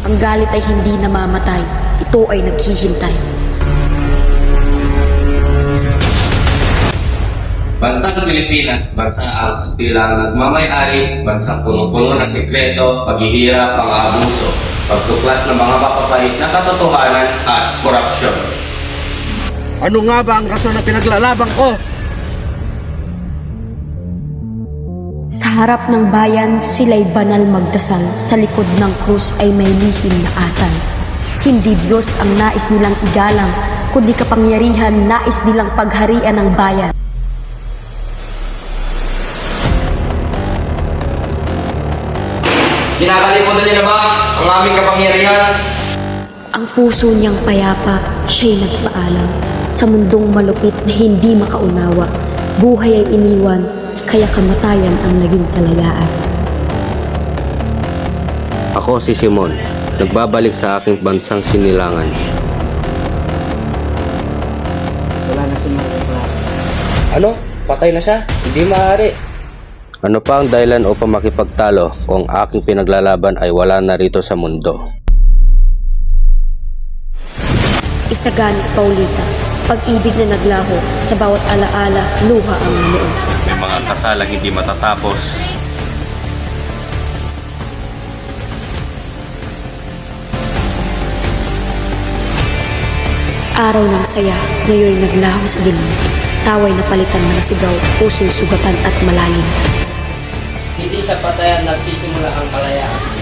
Ang galit ay hindi namamatay. Ito ay naghihintay. Bansang Pilipinas, bansang angkas bilang nagmamay-ari, bansang punong-puno ng sikreto, paghihirap, pang-aabuso, pagtuklas ng mga mapapait na katotohanan at korupsyon. Ano nga ba ang rason na pinaglalaban ko? Sa harap ng bayan, sila'y banal magdasal. Sa likod ng krus ay may lihim na asal. Hindi Diyos ang nais nilang igalang, kundi kapangyarihan nais nilang pagharian ng bayan. Kinakalimutan niyo na ba ang aming kapangyarihan? Ang puso niyang payapa, siya'y nagpaalam. Sa mundong malupit na hindi makaunawa, buhay ay iniwan, kaya kamatayan ang naging kalayaan. Ako si Simon, nagbabalik sa aking bansang sinilangan. Wala na si Maria. Ano? Patay na siya? Hindi maaari. Ano pa ang dahilan upang makipagtalo kung aking pinaglalaban ay wala na rito sa mundo? Isaganit Paulita, pag-ibig na naglaho, sa bawat alaala, luha ang namuo. May mga kasalang hindi matatapos. Araw ng saya, ngayon naglaho sa dilim. Taway na palitan ng sigaw, puso'y sugatan at malalim. Hindi sa patayan nagsisimula ang kalayaan.